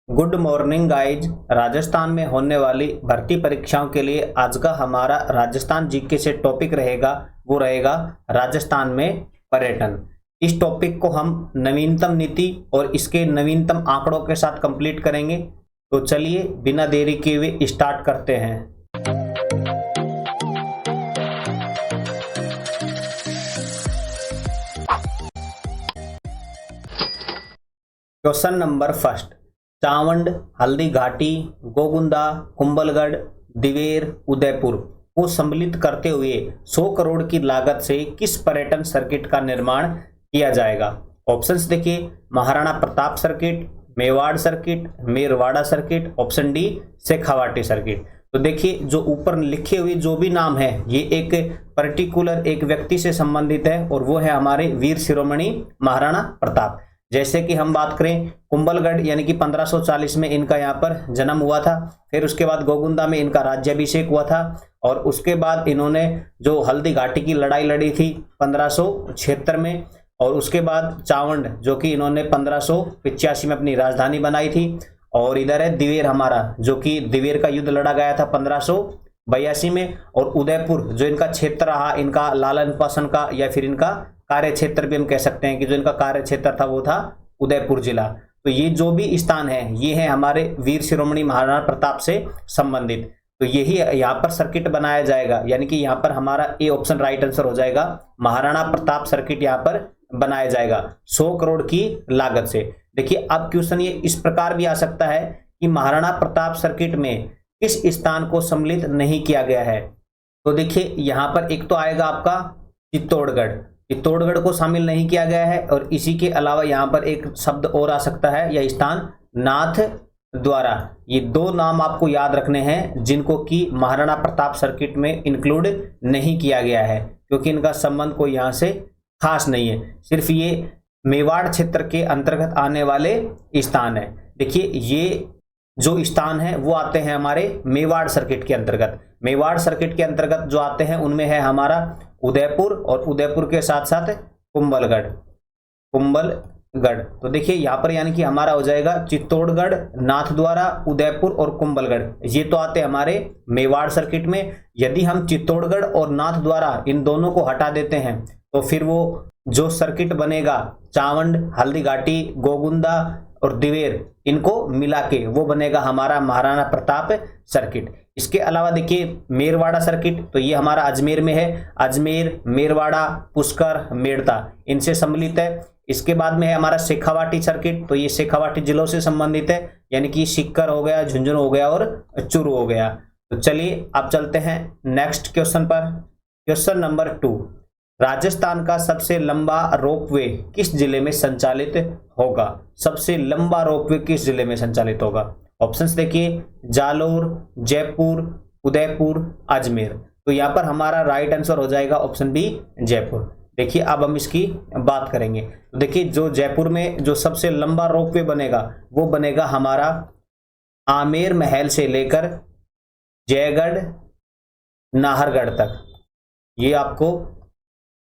Good morning guys. Rajasthan में होने वाली भर्ती परीक्षाओं के लिए आज का हमारा राजस्थान जीके से टॉपिक रहेगा, वो रहेगा राजस्थान में पर्यटन। इस टॉपिक को हम नवीनतम नीति और इसके नवीनतम आंकड़ों के साथ कंप्लीट करेंगे। तो चलिए बिना देरी किए हुए स्टार्ट करते हैं। Question number first, Chavand, Haldi Ghati, Gogunda, Kumbhalgarh, Diver, Udaipur को सम्मिलित करते हुए 100 करोड़ की लागत से किस पर्यटन सर्किट का निर्माण किया जाएगा? ऑप्शंस देखिए, Maharana Pratap circuit, Mewar circuit, Merwara circuit, option D Shekhawati circuit. तो देखिए जो ऊपर लिखे हुए जो भी नाम है ये एक पर्टिकुलर एक व्यक्ति से संबंधित है और वो है हमारे वीर शिरोमणि महाराणा प्रताप। जैसे कि हम बात करें कुंभलगढ़ यानी कि 1540 में इनका यहाँ पर जन्म हुआ था। फिर उसके बाद गोगुंदा में इनका राज्याभिषेक हुआ था और उसके बाद इन्होंने जो हल्दी घाटी की लड़ाई लड़ी थी 1576 में, और उसके बाद चावंड जो कि इन्होंने 1585 में अपनी राजधानी बनाई थी। और इधर है दिवेर हमारा, जो कि दिवेर का युद्ध लड़ा गया था 1582 में। और उदयपुर जो इनका क्षेत्र रहा, इनका लालन पासन का या फिर इनका कार्य क्षेत्र भी हम कह सकते हैं कि जो इनका कार्य क्षेत्र था वो था उदयपुर जिला। तो ये जो भी स्थान है ये है हमारे वीर शिरोमणि महाराणा प्रताप से संबंधित। तो यही यहाँ पर सर्किट बनाया जाएगा, यानी कि यहाँ पर हमारा ए ऑप्शन राइट आंसर हो जाएगा। महाराणा प्रताप सर्किट यहाँ पर बनाया जाएगा 100 करोड़ की लागत से। देखिए अब क्वेश्चन ये इस प्रकार भी आ सकता है कि महाराणा प्रताप सर्किट में किस स्थान को सम्मिलित नहीं किया गया है। तो देखिए यहाँ पर एक तो आएगा आपका चित्तौड़गढ़, चित्तौड़गढ़ को शामिल नहीं किया गया है। और इसी के अलावा यहाँ पर एक शब्द और आ सकता है या स्थान नाथ द्वारा। ये दो नाम आपको याद रखने हैं जिनको कि महाराणा प्रताप सर्किट में इंक्लूड नहीं किया गया है, क्योंकि इनका संबंध कोई यहाँ से खास नहीं है। सिर्फ ये मेवाड़ क्षेत्र के अंतर्गत आने वाले स्थान है। देखिए ये जो स्थान है वो आते हैं हमारे मेवाड़ सर्किट के अंतर्गत। मेवाड़ सर्किट के अंतर्गत जो आते हैं उनमें है हमारा उदयपुर और उदयपुर के साथ साथ कुंभलगढ़। तो देखिए यहाँ पर यानी कि हमारा हो जाएगा चित्तौड़गढ़, नाथद्वारा, उदयपुर और कुंभलगढ़। ये तो आते हैं हमारे मेवाड़ सर्किट में। यदि हम चित्तौड़गढ़ और नाथद्वारा इन दोनों को हटा देते हैं तो फिर वो जो सर्किट बनेगा चावंड, हल्दी घाटी, गोगुंदा और दिवेर, इनको मिला के वो बनेगा हमारा महाराणा प्रताप सर्किट। इसके अलावा देखिए मेरवाड़ा सर्किट, तो ये हमारा अजमेर में है। अजमेर, मेरवाड़ा, पुष्कर, मेड़ता इनसे सम्मिलित है। इसके बाद में है हमारा शेखावाटी सर्किट, तो ये शेखावाटी जिलों से संबंधित है, यानी कि सीकर हो गया, झुंझुनू हो गया और चूरू हो गया। तो चलिए अब चलते हैं नेक्स्ट क्वेश्चन पर। क्वेश्चन नंबर 2, राजस्थान का सबसे लंबा रोपवे किस जिले में संचालित होगा? सबसे लंबा रोपवे किस जिले में संचालित होगा? ऑप्शंस देखिए, जालोर, जयपुर, उदयपुर, अजमेर। तो यहाँ पर हमारा राइट आंसर हो जाएगा ऑप्शन बी जयपुर। देखिए अब हम इसकी बात करेंगे। तो देखिए जो जयपुर में जो सबसे लंबा रोपवे बनेगा वो बनेगा हमारा आमेर महल से लेकर जयगढ़ नाहरगढ़ तक। ये आपको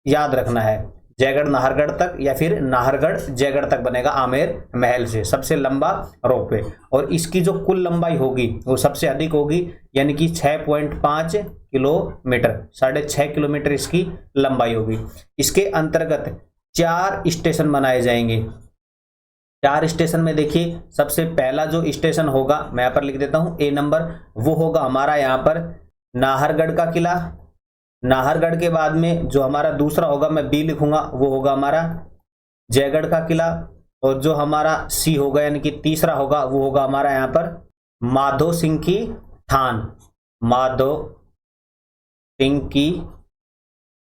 याद रखना है, जयगढ़ नाहरगढ़ तक या फिर नाहरगढ़ जयगढ़ तक बनेगा आमेर महल से सबसे लंबा रोपवे। और इसकी जो कुल लंबाई होगी वो सबसे अधिक होगी, यानी कि 6.5 किलोमीटर, 6.5 किलोमीटर इसकी लंबाई होगी। इसके अंतर्गत 4 स्टेशन बनाए जाएंगे। 4 स्टेशन में देखिए सबसे पहला जो स्टेशन होगा मैं यहाँ पर लिख देता हूँ, ए नंबर, वो होगा हमारा यहाँ पर नाहरगढ़ का किला। नाहरगढ़ के बाद में जो हमारा दूसरा होगा मैं बी लिखूंगा, वो होगा हमारा जयगढ़ का किला। और जो हमारा सी होगा यानी कि तीसरा होगा वो होगा हमारा यहाँ पर माधो सिंह की थान, माधो सिंह की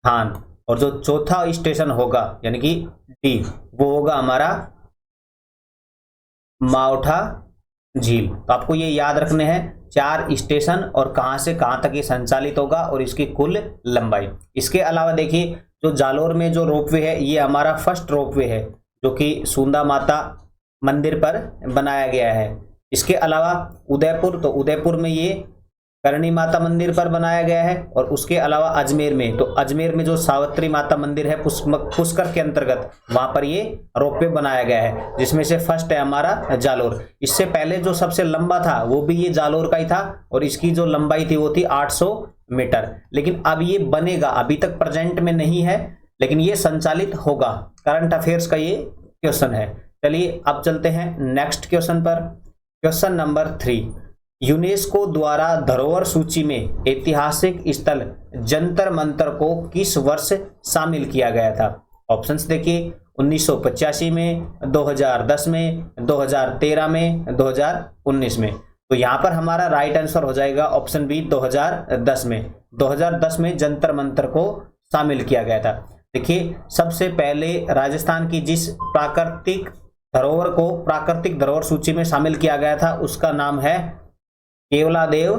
थान। और जो चौथा स्टेशन होगा यानी कि डी, वो होगा हमारा मावठा झील। तो आपको ये याद रखने हैं 4 स्टेशन और कहां से कहां तक ये संचालित होगा और इसकी कुल लंबाई। इसके अलावा देखिए जो जालोर में जो रोपवे है ये हमारा फर्स्ट रोपवे है जो कि सुंदा माता मंदिर पर बनाया गया है। इसके अलावा उदयपुर, तो उदयपुर में ये करणी माता मंदिर पर बनाया गया है, और उसके अलावा अजमेर में, तो अजमेर में जो सावित्री माता मंदिर है पुष्कर के अंतर्गत, वहां पर ये रोपवे बनाया गया है, जिसमें से फर्स्ट है हमारा जालोर। इससे पहले जो सबसे लंबा था वो भी ये जालोर का ही था, और इसकी जो लंबाई थी वो थी 800 मीटर। लेकिन अब ये बनेगा, अभी तक प्रेजेंट में नहीं है, लेकिन ये संचालित होगा। करंट अफेयर्स का ये क्वेश्चन है। चलिए अब चलते हैं नेक्स्ट क्वेश्चन पर। क्वेश्चन नंबर 3, यूनेस्को द्वारा धरोहर सूची में ऐतिहासिक स्थल जंतर मंतर को किस वर्ष शामिल किया गया था? ऑप्शंस देखिए, 1985 में, 2010 में, 2013 में, 2019 में। तो यहां पर हमारा राइट आंसर हो जाएगा ऑप्शन बी, 2010 में। 2010 में जंतर मंतर को शामिल किया गया था। देखिए, सबसे पहले राजस्थान की जिस प्राकृतिक धरोहर को प्राकृतिक धरोहर सूची में शामिल किया गया था उसका नाम है केवलादेव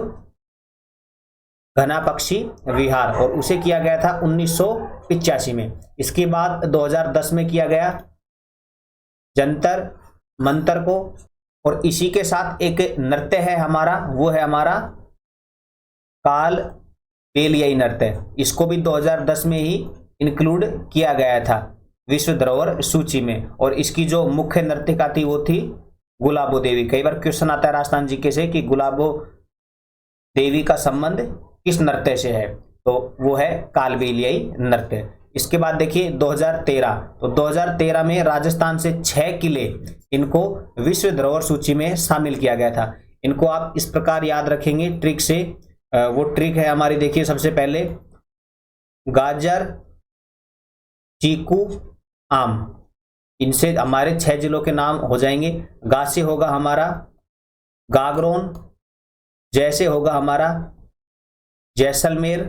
घना पक्षी विहार, और उसे किया गया था 1985 में। इसके बाद 2010 में किया गया जंतर मंतर को, और इसी के साथ एक नृत्य है हमारा, वो है हमारा काल बेलियाई नृत्य। इसको भी 2010 में ही इंक्लूड किया गया था विश्व धरोहर सूची में, और इसकी जो मुख्य नर्तिका थी वो थी गुलाबो देवी। कई बार क्वेश्चन आता है राजस्थान जीके से कि गुलाबो देवी का संबंध किस नृत्य से है, तो वो है कालबेलियाई नृत्य। इसके बाद देखिए 2013, तो 2013 में राजस्थान से 6 किले इनको विश्व धरोहर सूची में शामिल किया गया था। इनको आप इस प्रकार याद रखेंगे ट्रिक से। वो ट्रिक है हमारी, देखिए सबसे पहले गाजर, चीकू, आम, इनसे हमारे 6 जिलों के नाम हो जाएंगे। गा से होगा हमारा गागरोन, जैसे होगा हमारा जैसलमेर,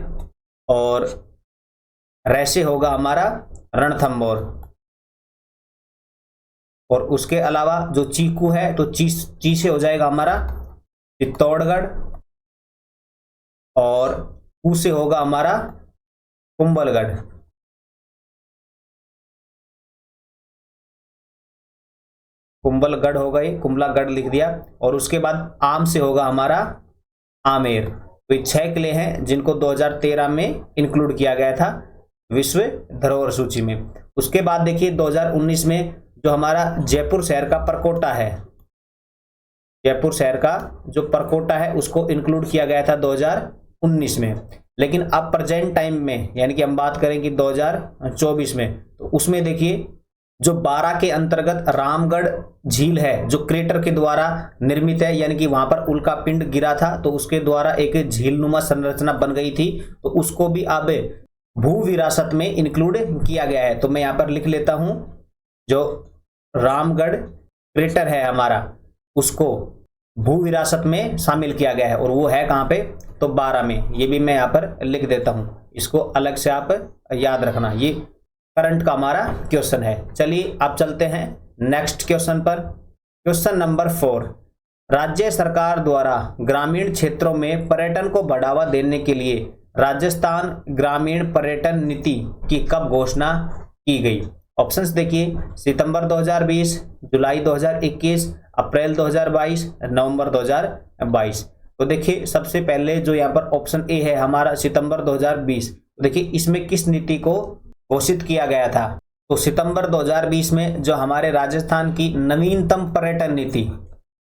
और रैसे होगा हमारा रणथंबोर। और उसके अलावा जो चीकू है तो ची से हो जाएगा हमारा चित्तौड़गढ़, और कू से होगा हमारा कुंभलगढ़। कुंभलगढ़ हो गई, कुंभलागढ़ लिख दिया। और उसके बाद आम से होगा हमारा आमेर। तो ये 6 किले हैं जिनको 2013 में इंक्लूड किया गया था विश्व धरोहर सूची में। उसके बाद देखिए 2019 में जो हमारा जयपुर शहर का परकोटा है, जयपुर शहर का जो परकोटा है उसको इंक्लूड किया गया था 2019 में। लेकिन अब प्रेजेंट टाइम में, यानी कि हम बात करें कि 2024 में, तो उसमें देखिए जो 12 के अंतर्गत रामगढ़ झील है जो क्रेटर के द्वारा निर्मित है, यानी कि वहां पर उल्का पिंड गिरा था तो उसके द्वारा एक झीलनुमा संरचना बन गई थी, तो उसको भी अब भू विरासत में इंक्लूड किया गया है। तो मैं यहां पर लिख लेता हूं, जो रामगढ़ क्रेटर है हमारा उसको भू विरासत में शामिल किया गया है, और वो है कहां पे, तो 12 में। ये भी मैं यहां पर लिख देता हूं, इसको अलग से आप याद रखना। ये करंट का हमारा क्वेश्चन है। चलिए अब चलते हैं नेक्स्ट क्वेश्चन पर। क्वेश्चन नंबर 4, राज्य सरकार द्वारा ग्रामीण क्षेत्रों में पर्यटन को बढ़ावा देने के लिए राजस्थान ग्रामीण पर्यटन नीति की कब घोषणा की गई? ऑप्शंस देखिए, सितंबर 2020, जुलाई 2021, अप्रैल 2022, नवंबर 2022। तो देखिए सबसे पहले जो यहाँ पर ऑप्शन ए है हमारा सितंबर 2020, तो देखिए इसमें किस नीति को घोषित किया गया था? तो सितंबर 2020 में जो हमारे राजस्थान की नवीनतम पर्यटन नीति,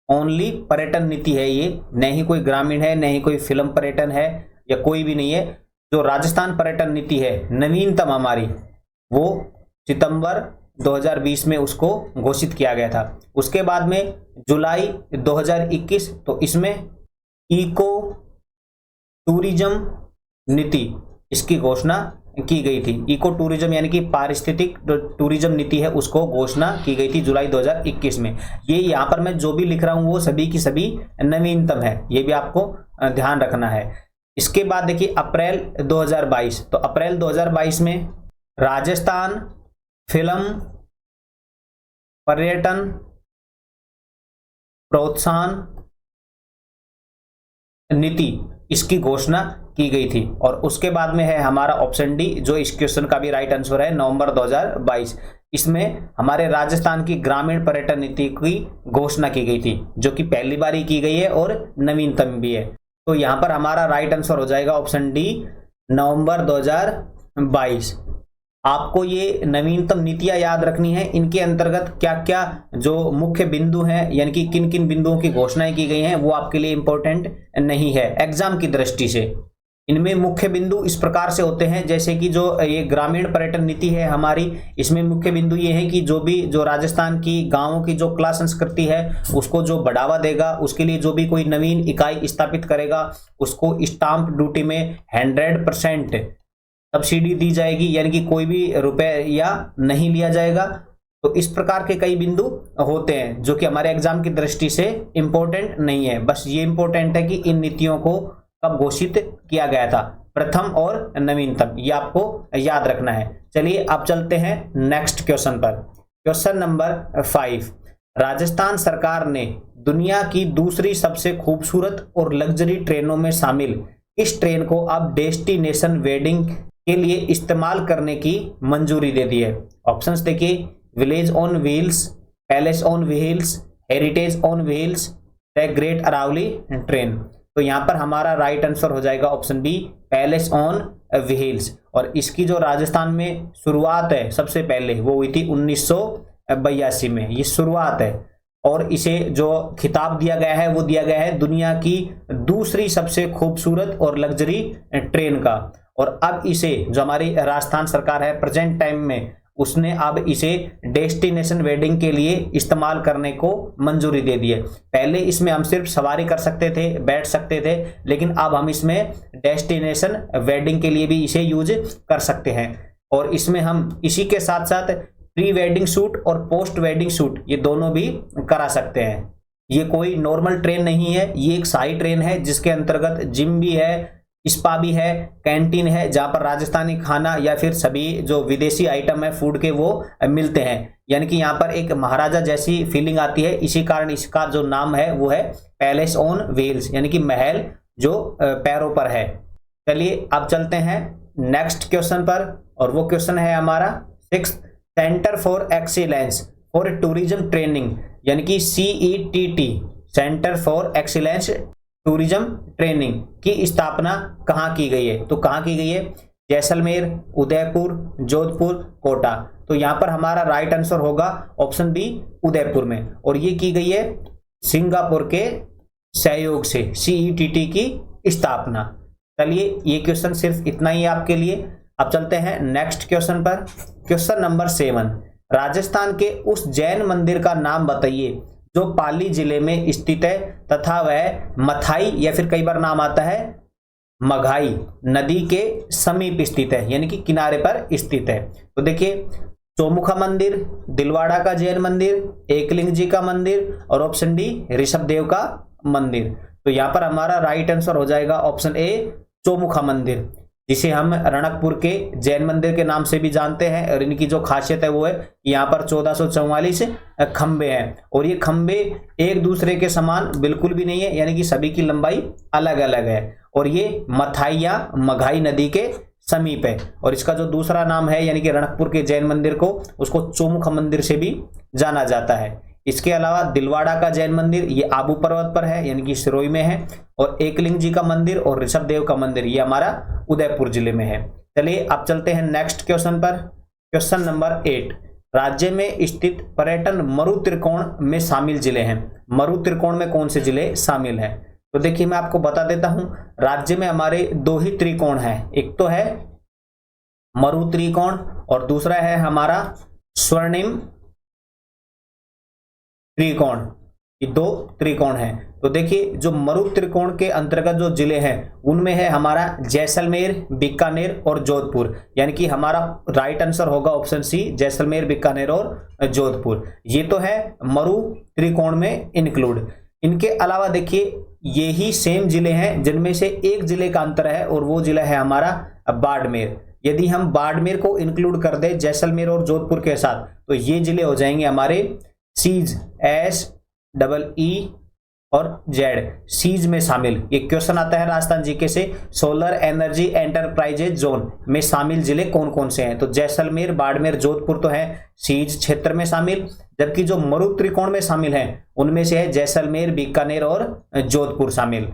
ओनली पर्यटन नीति है ये, नहीं ही कोई ग्रामीण है, नहीं कोई फिल्म पर्यटन है या कोई भी नहीं है। जो राजस्थान पर्यटन नीति है नवीनतम हमारी, वो सितंबर 2020 में उसको घोषित किया गया था। उसके बाद में जुलाई 2021, तो इसमें इको टूरिज्म नीति इसकी घोषणा की गई थी। इको टूरिज्म यानी कि पारिस्थितिक टूरिज्म नीति है, उसको घोषणा की गई थी जुलाई 2021 में। ये यहाँ पर मैं जो भी लिख रहा हूँ वो सभी की सभी नवीनतम है, ये भी आपको ध्यान रखना है। इसके बाद देखिए अप्रैल 2022, तो अप्रैल 2022 में राजस्थान फिल्म पर्यटन प्रोत्साहन नीति इसकी घोषणा की गई थी। और उसके बाद में है हमारा ऑप्शन डी, जो इस क्वेश्चन का भी राइट आंसर है, नवंबर 2022। इसमें हमारे राजस्थान की ग्रामीण पर्यटन नीति की घोषणा की गई थी, जो कि पहली बार ही की गई है और नवीनतम भी है। तो यहां पर हमारा राइट आंसर हो जाएगा ऑप्शन डी, नवंबर 2022। आपको ये नवीनतम नीतियां याद रखनी है, इनके अंतर्गत क्या क्या जो मुख्य बिंदु हैं, यानी कि किन किन बिंदुओं की घोषणाएं की गई हैं, वो आपके लिए इंपॉर्टेंट नहीं है एग्जाम की दृष्टि से। इनमें मुख्य बिंदु इस प्रकार से होते हैं, जैसे कि जो ये ग्रामीण पर्यटन नीति है हमारी, इसमें मुख्य बिंदु ये है कि जो राजस्थान की गांवों की जो कला संस्कृति है उसको जो बढ़ावा देगा, उसके लिए जो भी कोई नवीन इकाई स्थापित करेगा उसको स्टाम्प ड्यूटी में 100% सब्सिडी दी जाएगी, यानी कि कोई भी रुपया नहीं लिया जाएगा। तो इस प्रकार के कई बिंदु होते हैं जो कि हमारे एग्जाम की दृष्टि से इंपॉर्टेंट नहीं है। बस ये इंपॉर्टेंट है कि इन नीतियों को कब घोषित किया गया था, प्रथम और नवीनतम, ये आपको याद रखना है। चलिए अब चलते हैं नेक्स्ट क्वेश्चन पर। क्वेश्चन नंबर 5, राजस्थान सरकार ने दुनिया की दूसरी सबसे खूबसूरत और लग्जरी ट्रेनों में शामिल इस ट्रेन को अब डेस्टिनेशन वेडिंग के लिए इस्तेमाल करने की मंजूरी दे दी है। ऑप्शंस देखिए, village on wheels, palace on wheels, heritage on wheels, the great Aravalli train. तो यहां पर हमारा राइट आंसर हो जाएगा option B, palace on wheels. और इसकी जो राजस्थान में शुरुआत है सबसे पहले वो हुई थी 1982 में, ये शुरुआत है। और इसे जो खिताब दिया गया है वो दिया गया है दुनिया की दूसरी सबसे खूबसूरत और लग्जरी ट्रेन का। और अब इसे जो हमारी राजस्थान सरकार है प्रेजेंट टाइम में, उसने अब इसे डेस्टिनेशन वेडिंग के लिए इस्तेमाल करने को मंजूरी दे दी है। पहले इसमें हम सिर्फ सवारी कर सकते थे, बैठ सकते थे, लेकिन अब हम इसमें डेस्टिनेशन वेडिंग के लिए भी इसे यूज कर सकते हैं। और इसमें हम इसी के साथ साथ प्री वेडिंग शूट और पोस्ट वेडिंग शूट ये दोनों भी करा सकते हैं। ये कोई नॉर्मल ट्रेन नहीं है, ये एक शाही ट्रेन है जिसके अंतर्गत जिम भी है, स्पा भी है, कैंटीन है, जहां पर राजस्थानी खाना या फिर सभी जो विदेशी आइटम है फूड के वो मिलते हैं। यानी कि यहाँ पर एक महाराजा जैसी फीलिंग आती है, इसी कारण इसका जो नाम है वो है पैलेस ऑन व्हील्स, यानी कि महल जो पैरों पर है। चलिए अब चलते हैं नेक्स्ट क्वेश्चन पर, और वो क्वेश्चन है हमारा 6, centre for excellence for tourism training, यानी कि CETT, centre for excellence tourism training की स्थापना कहाँ की गई है? तो कहाँ की गई है? जैसलमेर, उदयपुर, जोधपुर, कोटा। तो यहाँ पर हमारा राइट आंसर होगा ऑप्शन बी, उदयपुर में। और ये की गई है सिंगापुर के सहयोग से, CETT की स्थापना। चलिए ये क्वेश्चन सिर्फ इतना ही आपके लिए। अब चलते हैं नेक्स्ट क्वेश्चन पर। क्वेश्चन नंबर 7, राजस्थान के उस जैन मंदिर का नाम बताइए जो पाली जिले में स्थित है तथा वह मथाई या फिर कई बार नाम आता है मघाई नदी के समीप स्थित है, यानी कि किनारे पर स्थित है। तो देखिए, चौमुखा मंदिर, दिलवाड़ा का जैन मंदिर, एकलिंग जी का मंदिर, और ऑप्शन डी ऋषभदेव का मंदिर। तो यहाँ पर हमारा राइट आंसर हो जाएगा ऑप्शन ए, चौमुखा मंदिर, जिसे हम रणकपुर के जैन मंदिर के नाम से भी जानते हैं। और इनकी जो खासियत है वो है यहाँ पर 1444 खंबे हैं, और ये खंबे एक दूसरे के समान बिल्कुल भी नहीं है, यानी कि सभी की लंबाई अलग अलग है। और ये मथाई या मघाई नदी के समीप है। और इसका जो दूसरा नाम है यानी कि रणकपुर के जैन मंदिर को, उसको चौमुखा मंदिर से भी जाना जाता है। इसके अलावा दिलवाड़ा का जैन मंदिर ये आबू पर्वत पर है, यानी कि सिरोही में है। और एकलिंग जी का मंदिर और ऋषभदेव का मंदिर ये हमारा उदयपुर जिले में है। चलिए अब चलते हैं नेक्स्ट क्वेश्चन पर। क्वेश्चन नंबर 8, राज्य में स्थित पर्यटन मरु त्रिकोण में शामिल जिले हैं। मरु त्रिकोण में कौन से जिले शामिल हैं? तो देखिए मैं आपको बता देता हूं, राज्य में हमारे 2 ही त्रिकोण हैं, एक तो है मरु त्रिकोण और दूसरा है हमारा स्वर्णिम त्रिकोण। ये 2 त्रिकोण हैं। तो देखिए, जो मरु त्रिकोण के अंतर्गत जो जिले हैं उनमें है हमारा जैसलमेर, बीकानेर और जोधपुर, यानी कि हमारा राइट आंसर होगा ऑप्शन सी, जैसलमेर, बीकानेर और जोधपुर। ये तो है मरु त्रिकोण में इंक्लूड। इनके अलावा देखिए, ये ही सेम जिले हैं जिनमें से एक जिले का अंतर है, और वो जिला है हमारा बाड़मेर। यदि हम बाड़मेर को इंक्लूड कर दे जैसलमेर और जोधपुर के साथ, तो ये जिले हो जाएंगे हमारे सीज, SEE और जेड, सीज में शामिल। ये क्वेश्चन आता है राजस्थान जीके से, सोलर एनर्जी एंटरप्राइजेज जोन में शामिल जिले कौन कौन से हैं? तो जैसलमेर, बाड़मेर, जोधपुर तो है सीज क्षेत्र में शामिल, जबकि जो मरु त्रिकोण में शामिल हैं उनमें से है जैसलमेर, बीकानेर और जोधपुर शामिल।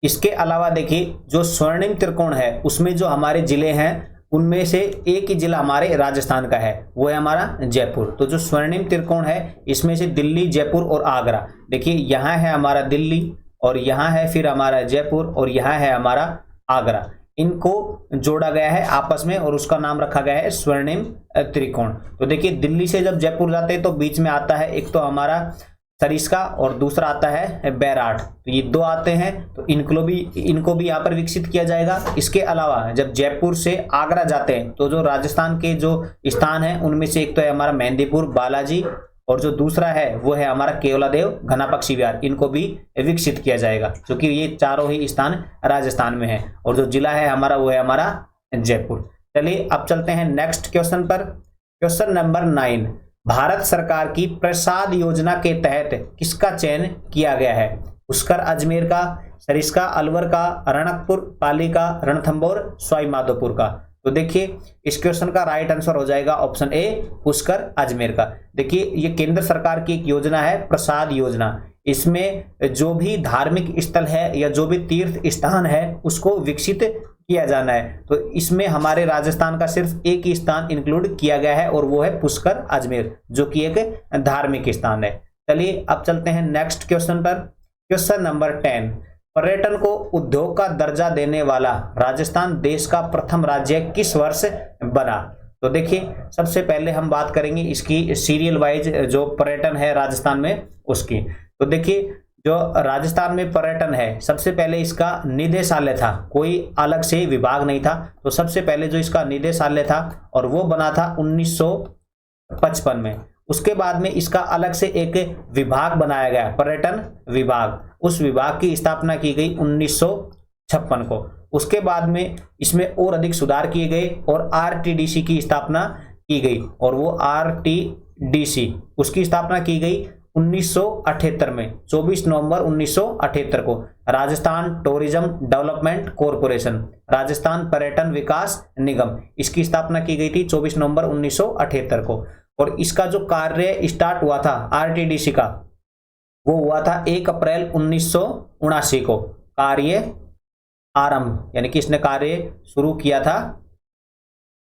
इसके अलावा देखिए जो स्वर्णिम त्रिकोण है उसमें जो हमारे जिले हैं उनमें से एक ही जिला हमारे राजस्थान का है, वो है हमारा जयपुर। तो जो स्वर्णिम त्रिकोण है इसमें से दिल्ली, जयपुर और आगरा, देखिए यहाँ है हमारा दिल्ली और यहाँ है फिर हमारा जयपुर और यहाँ है हमारा आगरा, इनको जोड़ा गया है आपस में और उसका नाम रखा गया है स्वर्णिम त्रिकोण। तो देखिए दिल्ली से जब जयपुर जाते हैं तो बीच में आता है एक तो हमारा सरिस्का और दूसरा आता है बैराट, तो ये दो आते हैं, तो इनको भी यहाँ पर विकसित किया जाएगा। इसके अलावा जब जयपुर से आगरा जाते हैं तो जो राजस्थान के जो स्थान है उनमें से एक तो है हमारा मेहंदीपुर, बालाजी और जो दूसरा है वो है हमारा केवलादेव, घनापक्षी विहार, इनको भी विकसित किया जाएगा क्योंकि ये चारों ही स्थान राजस्थान में है और जो जिला है हमारा वो है हमारा जयपुर। चलिए अब चलते हैं नेक्स्ट क्वेश्चन पर। क्वेश्चन नंबर 9, भारत सरकार की प्रसाद योजना के तहत किसका चयन किया गया है? पुष्कर अजमेर का, सरिस्का अलवर का, रणकपुर पाली का, रणथंभौर सवाई माधोपुर का। तो देखिए इस क्वेश्चन का राइट आंसर हो जाएगा ऑप्शन ए, पुष्कर अजमेर का। देखिए ये केंद्र सरकार की एक योजना है प्रसाद योजना, इसमें जो भी धार्मिक स्थल है या जो भी तीर्थ स्थान है उसको विकसित किया जाना है। तो इसमें हमारे राजस्थान का सिर्फ एक ही स्थान इंक्लूड किया गया है और वो है पुष्कर अजमेर, जो कि एक धार्मिक स्थान है। चलिए अब चलते हैं नेक्स्ट क्वेश्चन पर। क्वेश्चन नंबर 10, पर्यटन को उद्योग का दर्जा देने वाला राजस्थान देश का प्रथम राज्य किस वर्ष बना? तो देखिए सबसे पहले हम बात करेंगे इसकी सीरियल वाइज जो पर्यटन है राजस्थान में उसकी। तो देखिए जो राजस्थान में पर्यटन है सबसे पहले इसका निदेशालय था, कोई अलग से विभाग नहीं था। तो सबसे पहले जो इसका निदेशालय था और वो बना था 1955 में। उसके बाद में इसका अलग से एक विभाग बनाया गया, पर्यटन विभाग, उस विभाग की स्थापना की गई 1956 को। उसके बाद में इसमें और अधिक सुधार किए गए और आरटीडीसी की स्थापना की गई और वो आरटीडीसी उसकी स्थापना की गई 1978 में, 24 नवंबर 1978 को। Rajasthan tourism development corporation, Rajasthan पर्यटन विकास निगम, इसकी स्थापना की गई थी 24 नवंबर 1978 को। और इसका जो कार्य स्टार्ट हुआ था आरटीडीसी का वो हुआ था 1 अप्रैल 1979 को, कार्य आरंभ, यानी कि इसने कार्य शुरू किया था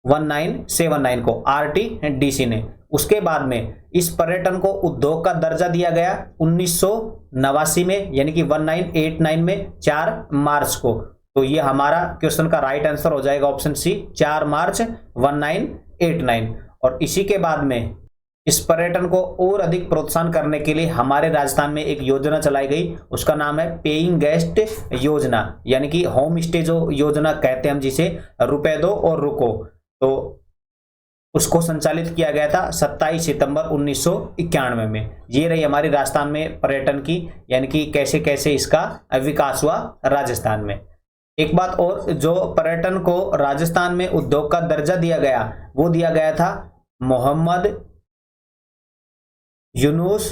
1979 को आरटीडीसी ने। उसके बाद में इस पर्यटन को उद्योग का दर्जा दिया गया 1989 में, यानी कि 1989 में 4 मार्च को। तो ये हमारा क्वेश्चन का राइट आंसर हो जाएगा ऑप्शन सी, 4 मार्च 1989। और इसी के बाद में इस पर्यटन को और अधिक प्रोत्साहन करने के लिए हमारे राजस्थान में एक योजना चलाई गई, उसका नाम है पेइंग गेस्ट योजना, यानी कि होम स्टे जो योजना कहते हैं हम जिसे, रुपए दो और रुको। तो उसको संचालित किया गया था 27 सितंबर 1991 में। ये रही हमारी राजस्थान में पर्यटन की, यानी कि कैसे कैसे इसका विकास हुआ राजस्थान में। एक बात और, जो पर्यटन को राजस्थान में उद्योग का दर्जा दिया गया वो दिया गया था मोहम्मद यूनुस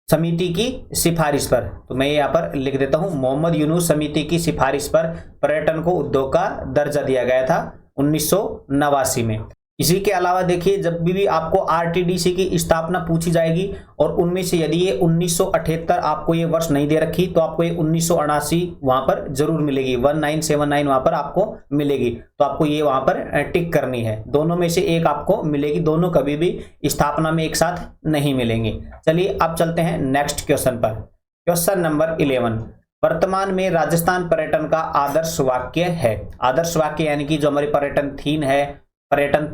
समिति की सिफारिश पर। तो मैं यहाँ पर लिख देता हूं, मोहम्मद यूनुस समिति की सिफारिश पर पर्यटन को उद्योग का दर्जा दिया गया था 1989 में। इसी के अलावा देखिए जब भी आपको आरटीडीसी की स्थापना पूछी जाएगी और उनमें से यदि ये 1978 आपको ये वर्ष नहीं दे रखी तो आपको ये 1979 वहां पर जरूर मिलेगी, 1979 वहां पर आपको मिलेगी। तो आपको ये वहां पर टिक करनी है, दोनों में से एक आपको मिलेगी, दोनों कभी भी स्थापना में एक साथ नहीं मिलेंगे। चलिए अब चलते हैं नेक्स्ट क्वेश्चन पर। क्वेश्चन नंबर 11, वर्तमान में राजस्थान पर्यटन का आदर्श वाक्य है। आदर्श वाक्य यानी कि जो हमारी पर्यटन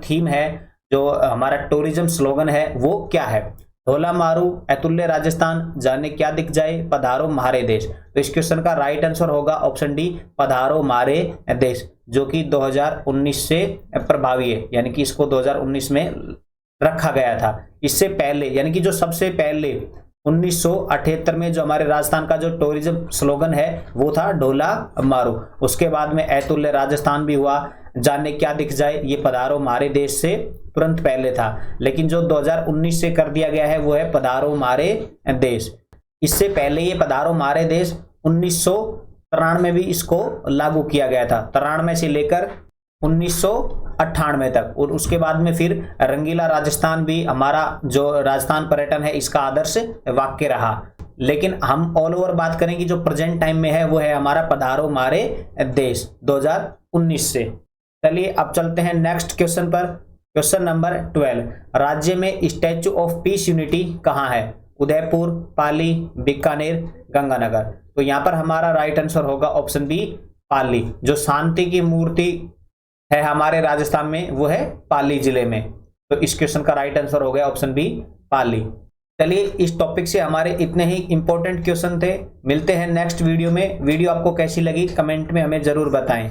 थीम है, जो हमारा टूरिज्म स्लोगन है वो क्या है? ढोला मारू अतुल्य राजस्थान, जाने क्या दिख जाए, पधारो म्हारे देश। तो इस क्वेश्चन का राइट आंसर होगा ऑप्शन डी, पधारो म्हारे देश, जो कि 2019 से प्रभावी है, यानी कि इसको 2019 में रखा गया था। इससे पहले यानी कि जो सबसे पहले 1978 में जो हमारे राजस्थान का जो टूरिज्म स्लोगन है वो था ढोला मारू। उसके बाद में ऐतुल्य राजस्थान भी हुआ, जाने क्या दिख जाए ये पधारो हमारे देश से तुरंत पहले था, लेकिन जो 2019 से कर दिया गया है वो है पधारो हमारे देश। इससे पहले ये पधारो हमारे देश 1993 में भी इसको लागू किया गया था, 93 से लेकर 1998 तक। और उसके बाद में फिर रंगीला राजस्थान भी हमारा जो राजस्थान पर्यटन है इसका आदर्श वाक्य रहा। लेकिन हम ऑल ओवर बात करें कि जो प्रेजेंट टाइम में है वो है हमारा पधारो मारे देश 2019 से। चलिए अब चलते हैं नेक्स्ट क्वेश्चन पर। क्वेश्चन नंबर 12, राज्य में स्टैचू ऑफ पीस यूनिटी कहाँ है? उदयपुर, पाली, बीकानेर, गंगानगर। तो यहाँ पर हमारा राइट आंसर होगा ऑप्शन बी पाली। जो शांति की मूर्ति है हमारे राजस्थान में वो है पाली जिले में। तो इस क्वेश्चन का राइट आंसर हो गया ऑप्शन बी पाली। चलिए इस टॉपिक से हमारे इतने ही इंपॉर्टेंट क्वेश्चन थे। मिलते हैं नेक्स्ट वीडियो में। वीडियो आपको कैसी लगी कमेंट में हमें जरूर बताएं।